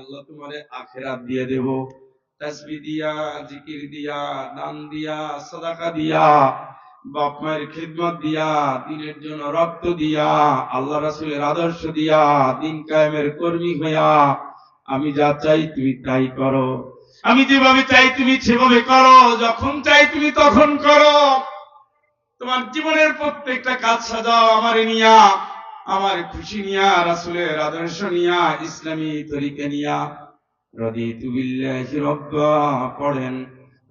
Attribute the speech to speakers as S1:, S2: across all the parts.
S1: আল্লাহ তোমারে আখিরাত দিয়ে দেব। তাসবিহ দিয়া, জিকির দিয়া, দান দিয়া, সাদাকা দিয়া, বাপ মায়ের খিদমত দিয়া, দিনের জন্য রক্ত দিয়া, আল্লাহ রাসূলের আদর্শ দিয়া, দিন কায়েমের কর্মী হইয়া আমি যা চাই তুমি তাই করো। আমি যেভাবে চাই তুমি সেভাবে করো, যখন চাই তুমি তখন করো। তোমার জীবনের প্রত্যেকটা কাজ সাজাও আমার নিয়া, আমার খুশি নিয়া, রাসূলের আদর্শ নিয়া, ইসলামী তরিকা নিয়া। রাদিতু বিল্লাহি রাব্বা, পড়েন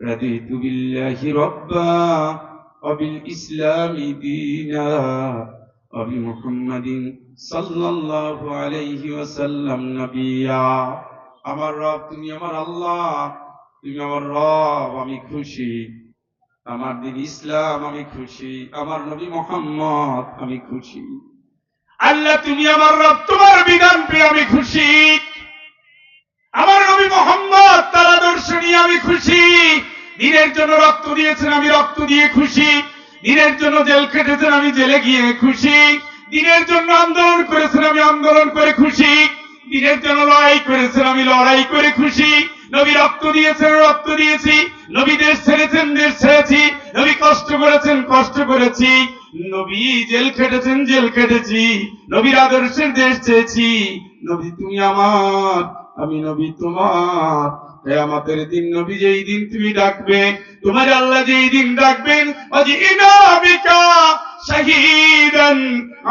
S1: রাদিতু বিল্লাহি রাব্বা ওয়া বিল ইসলামি দীনা ওয়া বি মুহাম্মাদিন সাল্লাল্লাহু আলাইহি ওয়াসাল্লাম নবিয়্যা। আমার রব তুমি, আমার আল্লাহ তুমি আমার রব, আমি খুশি। আমার দিন ইসলাম, আমি খুশি। আমার নবী মুহাম্মদ, আমি খুশি। আল্লাহ তুমি আমার রব, তোমার বিধান পেয়ে আমি খুশি। আমার নবী মুহাম্মদ তার আদর্শ নিয়ে আমি খুশি। দিনের জন্য রক্ত দিয়েছেন, আমি রক্ত দিয়ে খুশি। দিনের জন্য জেল কেটেছেন, আমি জেলে গিয়ে খুশি। দিনের জন্য আন্দোলন করেছেন, আমি আন্দোলন করে খুশি। দিনের জন্য লড়াই করেছেন, আমি লড়াই করে খুশি। নবী রক্ত দিয়েছেন, রক্ত দিয়েছি। নবী দেশ ছেড়েছেন, দেশ ছেড়েছি। নবী কষ্ট করেছেন, কষ্ট করেছি। নবী জেল খেটেছেন, জেল খেটেছি। নবীর আদর্শের দেশ চেয়েছি। নবী তুমি আমার, আমি নবী তোমার। কিয়ামতের দিন নবী যেই দিন তুমি ডাকবে, তোমার আল্লাহ যেই দিন ডাকবেন, ওয়াজিনা বিকা শাহীদান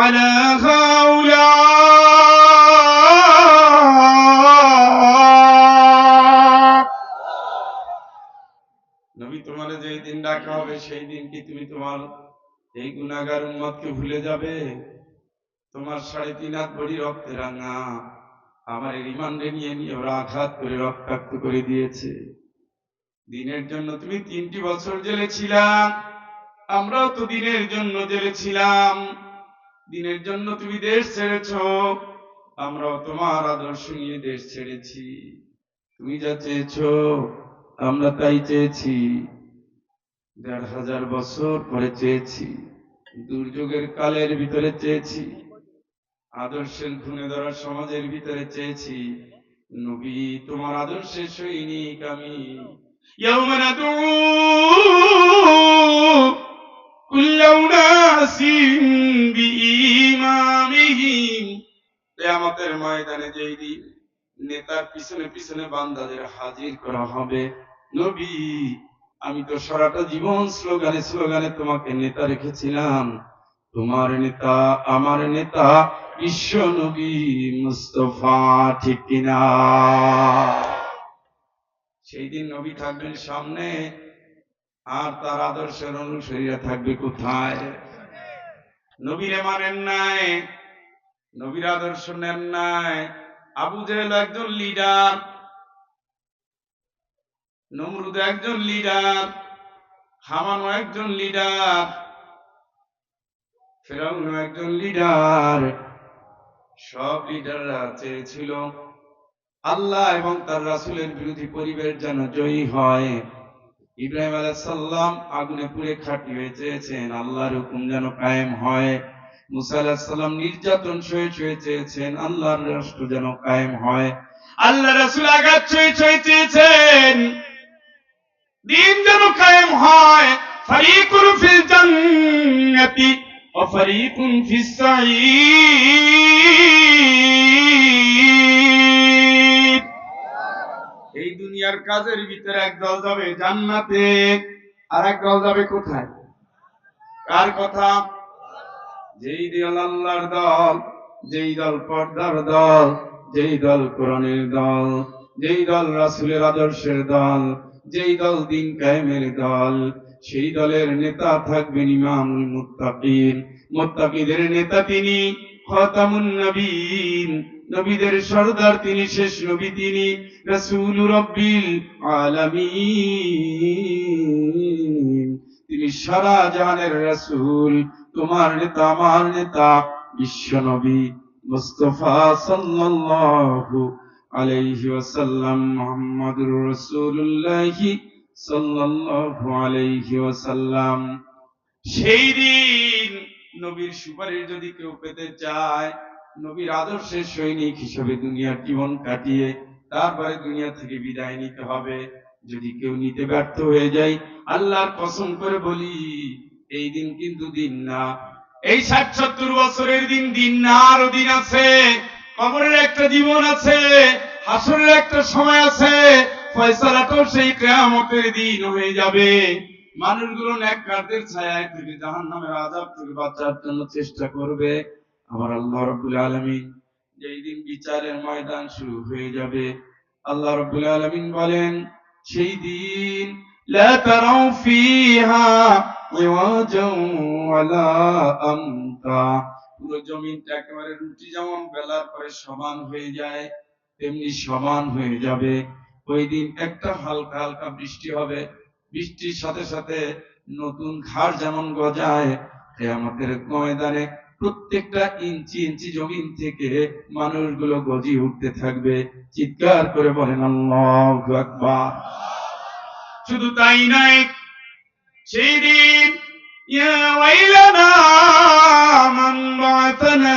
S1: আলা হাউলা। নবী তোমার যেই দিন ডাকা হবে, সেই দিন কি তুমি তোমার এই গুনাহগার উম্মতকে ভুলে যাবে? তোমার 3.5 হাত বড়ি রক্তে রাঙা আমার রিমান্ডে নিয়ে নিয়ে ওরা আঘাত করে রক্তাক্ত করে দিয়েছে। দিনের জন্য তুমি 3টি বছর জেলে ছিলাম, আমরাও তো দিনের জন্য জেলে ছিলাম। দিনের জন্য তুমি দেশ ছেড়েছ, আমরাও তোমার আদর্শ নিয়ে দেশ ছেড়েছি। তুমি যা চেয়েছ আমরা তাই চেয়েছি। 1500 বছর পরে চেয়েছি, দুর্যোগের কালের ভিতরে চেয়েছি, আদর্শের ঘুণে ধরা সমাজের ভিতরে চেয়েছি। নবী তোমার আদর্শের সৈনিক আমি। ইয়াউমা নাদউ কুল্লা উনাসিন বিইমামিহিম। কিয়ামতের ময়দানে যেই দিন নেতার পিছনে পিছনে বান্দাদের হাজির করা হবে, নবী আমি তো সারাটা জীবন স্লোগানে স্লোগানে তোমাকে নেতা রেখেছিলাম। তোমার নেতা, আমার নেতা বিশ্ব নবী মুস্তাফা, ঠিক কিনা? সেই দিন নবী থাকবেন সামনে, আর তার আদর্শের অনুসারীরা থাকবে কোথায়? নবীরে মানেন নাই, নবীর আদর্শ নেন নাই। আবু জেহেল একজন লিডার, নমরুদ একজন লিডার, হামানও একজন লিডার, ফিরআউনও একজন লিডার। সব লিডাররা চেয়েছিল আল্লাহ এবং তার রাসূলের বিরোধী পরিবেশ যেন জয়ী হয়। ইব্রাহিম আলাইহিস সালাম আগুনে পুড়ে খাঁটি হয়ে চেয়েছেন আল্লাহর হুকুম যেন কায়েম হয়। মুসা আলাইহিস সালাম নির্যাতন সয়ে সয়ে চেয়েছেন আল্লাহর রাষ্ট্র যেন কায়েম হয়। আল্লাহ রাসূল আঘাত সয়ে সয়ে চেয়েছেন দিন যেন কায়েম হয়। ফারিকুন ফিল জান্নাতি ওয়া ফারিকুন ফিস সাঈর। এই দুনিয়ার কাজের ভিতরে একদল যাবে জান্নাতে, আর একদল যাবে কোথায়? কার কথা? যেই দল আল্লাহর দল, যেই দল পর্দার দল, যেই দল কোরআনের দল, যেই দল রাসূলের আদর্শের দল, যেই দল দিন কায়েমের দল, সেই দলের নেতা থাকবেন ইমামুল মুত্তাকিন। মুত্তাকিদের নেতা তিনি, খাতামুন নবীন, নবীদের সরদার তিনি, শেষ নবী তিনি, রাসূলুর রাব্বিল আলামিন। তিনি সারা জাহানের রাসূল, তোমার নেতা, আমার নেতা বিশ্ব নবী মুস্তাফা সাল্লাল্লাহু আলাইহি ওয়াসাল্লাম, মুহাম্মাদুর রাসূলুল্লাহ সাল্লাল্লাহু আলাইহি ওয়াসাল্লাম। সেই দিন নবীর সুপারিশ যদি কেউ পেতে চায়, নবীর আদর্শের সৈনিক হিসেবে দুনিয়ার জীবন কাটিয়ে তারপরে দুনিয়া থেকে বিদায় নিতে হবে। যদি কেউ নিতে ব্যর্থ হয়ে যায়, আল্লাহর কসম করে বলি, এই দিন কিন্তু দিন না। এই ৬০-৭০ বছরের দিন, দিন না, আরো দিন আছে। কবরের একটা জীবন আছে, হাসরের একটা সময় আছে, ফয়সালাটাও সেই কিয়ামতের দিন হয়ে যাবে। মানুষগুলো নেককারদের ছায়ায় থেকে জাহান্নামের আযাব থেকে বাঁচার জন্য চেষ্টা করবে। আমার আল্লাহ রাব্বুল আলামিন যেই দিন বিচারের ময়দান শুরু হয়ে যাবে, আল্লাহ রাব্বুল আলামিন বলেন, সেই দিন লা তারাউ ফিহা ইওয়াজাও ওয়ালা আমতা, পুরো জমিনটা একেবারে রুটি যেমন বেলার পরে সমান হয়ে যায়, তেমনি সমান হয়ে যাবে। ওই দিন একটা হালকা হালকা বৃষ্টি হবে, বৃষ্টির সাথে সাথে নতুন ঘাস যেমন গজায়, কিয়ামতের ময়দানে প্রত্যেকটা ইঞ্চি ইঞ্চি জমিন থেকে মানুষগুলো গজিয়ে উঠতে থাকবে। চিৎকার করে বলেন আল্লাহু আকবার। শুধু তাই নয়, সেই দিন ইয়া ওয়াইলানা মান বা'আথানা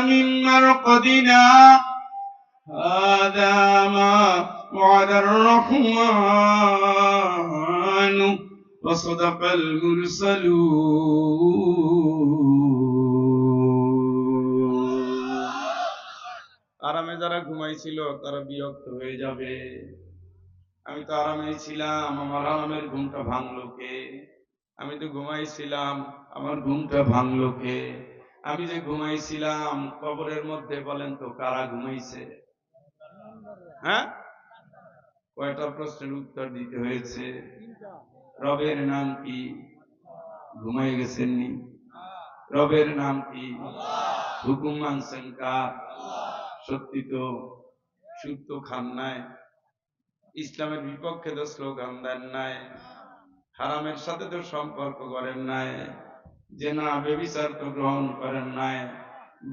S1: মিন মারকাদিনা হাযা মা ওয়াদার রহমান ওয়া সাদাকাল মুরসালুন। আরামে যারা ঘুমাইছিল তারা বিরক্ত হয়ে যাবে। আমি তো আরামেই ছিলাম, আমার আরামের ঘুমটা ভাঙলো কে? আমি তো ঘুমাইছিলাম, আমার ঘুমটা ভাঙলো কে? আমি যে ঘুমাইছিলাম কবরের মধ্যে, বলেন তো কারা ঘুমাইছে? হ্যাঁ, কয়টা প্রশ্নের উত্তর দিতে হয়েছে? রবের নাম কি? ঘুমাই গেছেননি? রবের নাম কি? হুকুম মানছেন কার? সত্যি তো, সুদ তো খান নাই, ইসলামের বিপক্ষে তো স্লোগান দেন নাই, হারামের সাথে তো সম্পর্ক করেন নাই, জেনা ব্যভিচার তো গ্রহণ করেন নাই,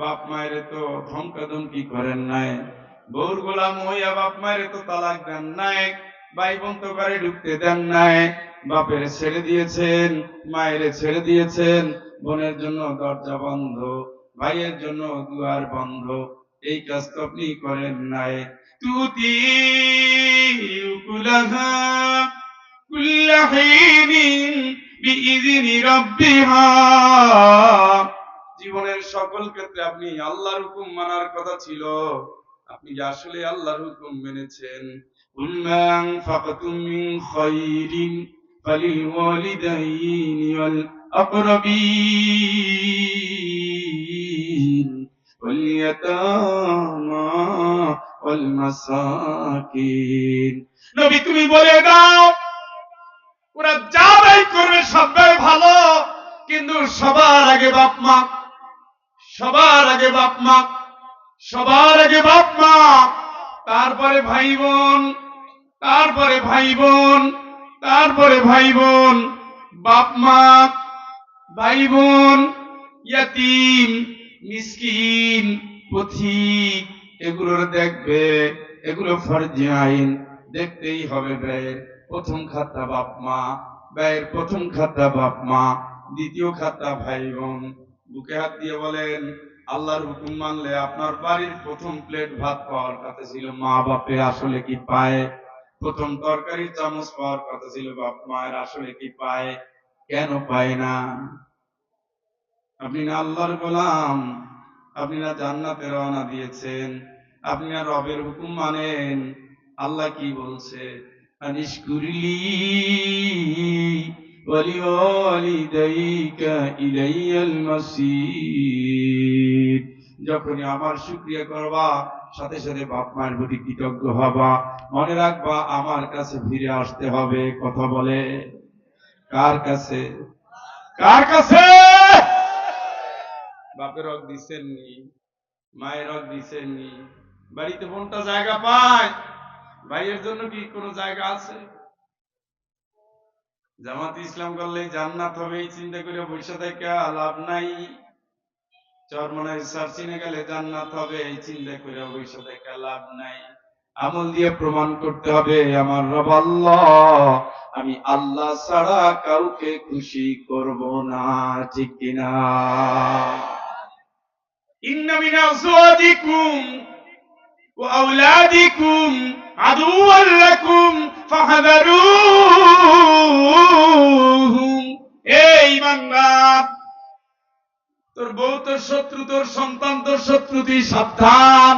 S1: বাপ মায়ের তো ধমকাধমকি করেন নাই, বউর গোলাম হইয়া বাপ মায়ের তো তালাক দেন নাই, ভাই বোন তো ঘরে ঢুকতে দেন নাই, বাপের ছেড়ে দিয়েছেন, মায়ের ছেড়ে দিয়েছেন, বোনের জন্য দরজা বন্ধ, ভাইয়ের জন্য দুয়ার বন্ধ, এই কাজ তো আপনি করেন নাই। তুতি উকুলাহা কুল্লা হিনিন বিইذনি রাব্বিহা, জীবনের সকল ক্ষেত্রে আপনি আল্লাহর হুকুম মানার কথা ছিল, আপনি যে আসলে আল্লাহর হুকুম মেনেছেন। কুল মা আনফাকতুম মিন খায়রিন ফালিল ওয়ালিদাইনি ওয়াল আকরাবিন ওয়াল ইয়াতামা ওয়াল মাসাকিন। নবী তুমি বলে দাও, ওরা যা ব্যয় করবে সব ব্যয় ভালো, কিন্তু সবার আগে বাপ মা, সবার আগে বাপ মা, সবার আগে বাপ মা, তারপরে ভাই বোন, তারপরে ভাই বোন, তারপরে ভাই বোন, বাপ মা, ভাই বোন, ইয়াতিম, মিসকিন, পথিক, এগুলোর দেখবে, এগুলো ফরজে আইন, দেখতেই হবে। ব্যয়ের প্রথম খাতা বাপ মা, ব্যয়ের প্রথম খাতা বাপ মা, দ্বিতীয় খাতা ভাই বোন। বুকে হাত দিয়ে বলেন, আল্লাহর হুকুম মানলে আপনার বাড়ির প্রথম প্লেট ভাত পাওয়ার কথা ছিল মা বাপে, আসলে কি পায়? প্রথম তরকারির চামচ পাওয়ার কথা ছিল বাপ মায়ের, আসলে কি পায়? কেন পায় না? আপনি না আল্লাহর গোলাম, আপনি না জান্নাতে রওনা দিয়েছেন, আপনি না রবের হুকুম মানেন। আল্লাহ কি বলছে? আনিশকুরলি ওয়ালিওয়ালিদাইকা ইলাইয়াল মাসির, যখনই আমার শুকরিয়া করবা, সাথে সাথে বাপ মায়ের প্রতি কৃতজ্ঞ হবা, মনে রাখবা আমার কাছে ফিরে আসতে হবে। কথা বলে কার কাছে? কার কাছে? বাপের হক দিচ্ছেননি, মায়ের হক দিচ্ছেননি, বাড়িতে কোনটা জায়গা পায়? ভাইয়ের জন্য কি কোনো জায়গা আছে? জামাত ইসলাম করলে জান্নাত হবে এই চিন্তা করে বসে থেকে লাভ নাই, চরমনায় সার্চিনে গেলে জান্নাত হবে এই চিন্তা করে বসে থেকে লাভ নাই। আমল দিয়ে প্রমাণ করতে হবে আমার রব আল্লাহ, আমি আল্লাহ ছাড়া কাউকে খুশি করব না। ঠিক কিনা? ইন্না মিন আজওয়াজিকুম ওয়া আওলাদিকুম আদুওয়াল লাকুম ফাহযারুহুম। এই ঈমানদার, তোর বউ তোর শত্রু, তোর সন্তান তোর শত্রু, তুই সাবধান।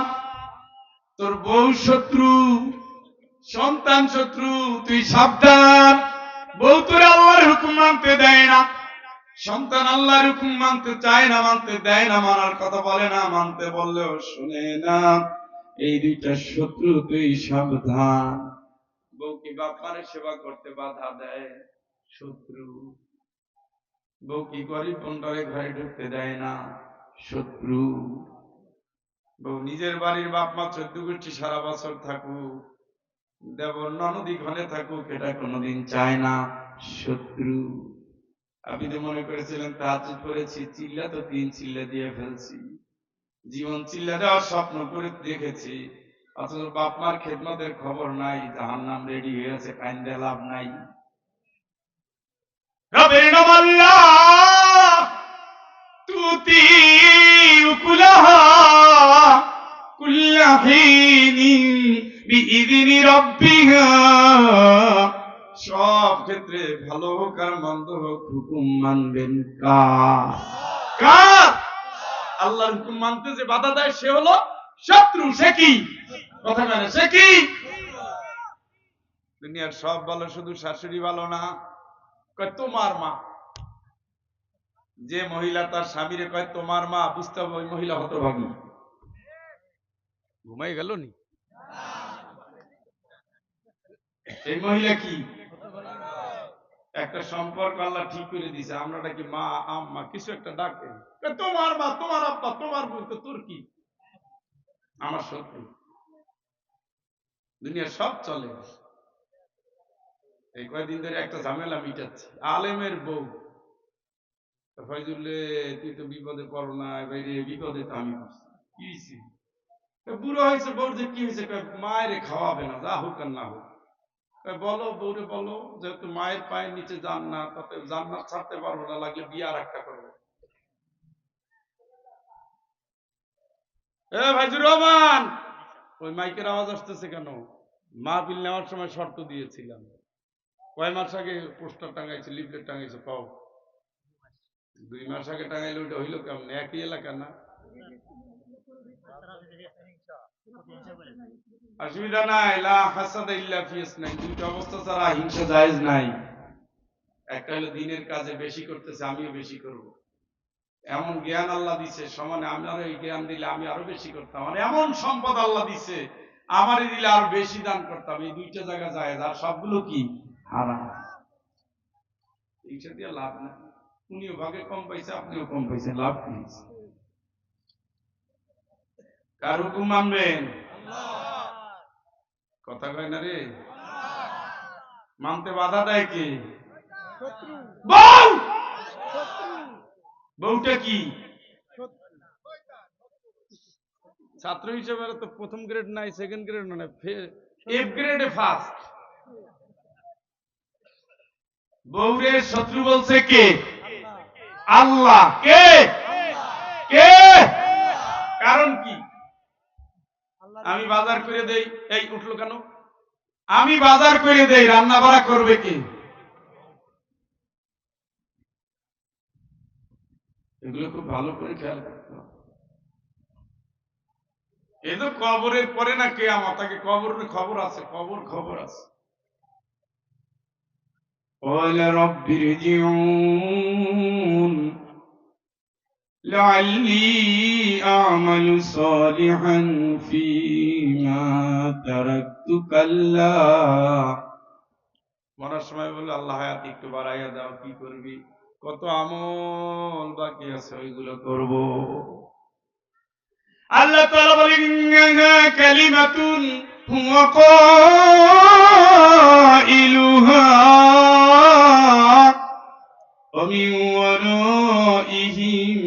S1: তোর বউ শত্রু, সন্তান শত্রু, তুই সাবধান। বউ তোর আল্লাহর হুকুম মানতে দেয় না, সন্তান আল্লাহর হুকুম মানতে চায় না, মানতে দেয় না, মানার কথা বলে না, মানতে বললেও শুনে না। এই দুইটা শত্রু, তুই সাবধান। বউ কি বাপ মায়ের সেবা করতে বাধা দেয়? শত্রু। বউ কি গরিব বন্ডারে ঘরে ঢুকতে দেয় না? শত্রু। বউ নিজের বাড়ির বাপ মা 14 গোষ্ঠী সারা বছর থাকুক, দেবর ননদি ঘরে থাকুক, এটা কোনোদিন চায় না। শত্রু। আপনি তো মনে করেছিলেন তাহাজ্জুদ করেছি, চিল্লা তো 3 চিল্লা দিয়ে ফেলছি, জীবন চিল্লা দেওয়ার স্বপ্ন করে দেখেছি, অথচ বাপ মার খেদমতের খবর নাই, জাহান্নাম রেডি হয়ে আছে, কাইন্দে লাভ নাই। রবের নাম আল্লাহ, তুতি উকুলাহা কুল্লা হিনিন বিইذনি রাব্বিহা। সব ক্ষেত্রে ভালো হোক আর মন্দ হোক, হুকুম মানবেন কার? কার? আল্লাহর হুকুম মানতে যে বাধা দেয় সে হলো শত্রু। সে কি? কথা বলে, সে কি? দুনিয়ার সব ভালো, শুধু শাশুড়ি ভালো না। কয় তোমার মা। যে মহিলা তার স্বামীরে কয় তোমার মা, বুঝতে হবে ওই মহিলা হতভাগী। ঘুমাই গেল নি? এই মহিলা কি? একটা সম্পর্ক আল্লাহ ঠিক করে দিছে, আমরা ডাকি মা আম্মা, কিছু একটা ডাকে, তোমার মা, তোমার আব্বা, তোমার বোন, তো তোর কি? আমার শত্রু। দুনিয়া সব চলে। এই কয়েকদিন ধরে একটা ঝামেলা মিটাচ্ছি, আলেমের বউ। ফয়জুল্লে তুই তো বিপদে পড়ো না, বাইরে বিপদে তো আমি পড়ছি। কি হয়েছে? বুড়ো হয়েছে, বউর যে কি হয়েছে? মায়ের খাওয়াবে না, যা হোক আর না হোক। বলো বউরে, বলো যেহেতু মায়ের পায়ের নিচে জান্নাত, তাতে জান্নাত ছাড়তে পারবো না, লাগলে বিয়ে আর একটা করবো। ভাইজুর রহমান, ওই মাইকের আওয়াজ আসতেছে কেন? মাহফিল নেওয়ার সময় শর্ত দিয়েছিলাম, কয় মাস আগে পোস্টার টাঙাইছে, লিফলেট টাঙাইছে, পাও 2 মাস আগে টাঙাইলে ওইটা হইলো কেমন? একই এলাকা না? অসুবিধা নাই, লা হাসাদা ইল্লা ফি ইসনাইন, দুইটা অবস্থা ছাড়া হিংসা জায়েজ নাই। একটা হলো দিনের কাজে বেশি করতেছে, আমিও বেশি করব, এমন জ্ঞান আল্লাহ দিছে, সমানে আমারও এই জ্ঞান দিলে আমি আরো বেশি করতাম। আর এমন সম্পদ আল্লাহ দিছে, আমারই দিলে আরো বেশি দান করতাম। এই দুইটা জায়গা জায়েজ, আর সবগুলো কি? হারাম। হিংসা দিয়ে লাভ নাই। উনিও ভাগে কম পাইছে, আপনিও কম পাইছেন, লাভ কি? কার হুকুম মানবেন? কথা কয় না রে। মানতে বাধা দেয় কি? বউ। বউটা কি? ছাত্র হিসেবে তো প্রথম গ্রেড নাই, সেকেন্ড গ্রেড মানে এফ গ্রেডে ফার্স্ট। বউরে শত্রু বলছে কে? আল্লাহ। কে? কে? কারণ কি? আমি বাজার করে দেই, এই উঠলো কেন? আমি বাজার করে দেই, রান্না বাড়া করবে কে? এগুলো খুব ভালো করে খেয়াল করতে হবে। এই তো কবরের পরে না কিয়ামত, আগে কবরের খবর আছে, খবর আছে। قال رب ارجعون لعلي أعمل صالحا فيما تركت كلا। মরার সময় বলে আল্লাহ হায়াত একটু বাড়াইয়া দাও, কি করবি? কত আমল বাকি আছে, ওইগুলো করব। আল্লাহ তাআলা বলেন ইন্নাহা কালিমাতুন হুয়া কাইলুহা ওয়া মিন ওয়ারাইহিম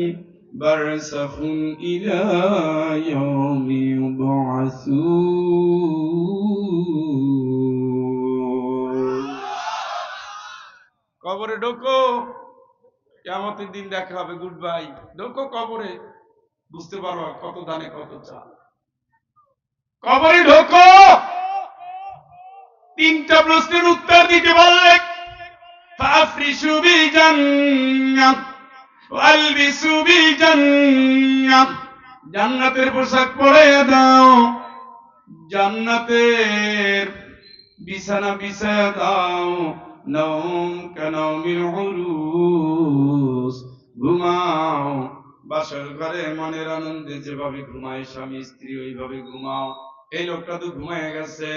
S1: বারযাখুন ইলা ইয়াউমি ইউবআসুন। কবরে ঢোকো, কিয়ামতের দিন দেখা হবে, গুড বাই। ঢোকো কবরে, বুঝতে পারো কত দানে কত চাল। কবরে ঢোকো, তিনটা প্রশ্নের উত্তর দিতে পারলে ফাফরিশু বিল জান্নাহ ওয়ালবিসু বিল জান্নাহ, জান্নাতের পোশাক পরাইয়া দাও, জান্নাতের বিছানা বিছায়া দাও, নওম কানাউমিল উরুস, ঘুমাও বাসর ঘরে মনের আনন্দে যেভাবে ঘুমায় স্বামী স্ত্রী ওইভাবে ঘুমাও। এই লোকটা তো ঘুমায় গেছে,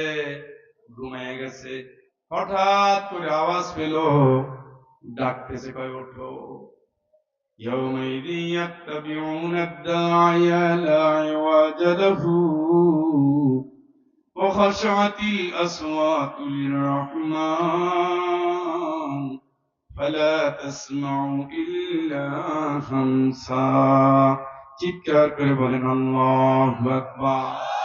S1: ঘুমায় গেছে। হঠাৎ করে আওয়াজ পেল, ডাকতেছে, কয় ওঠো। يومئذ يتبعون الداعي لا عوج له وخشعت الأصوات للرحمن فلا تسمع إلا همسا। চিৎকার করে বলেন আল্লাহু আকবার।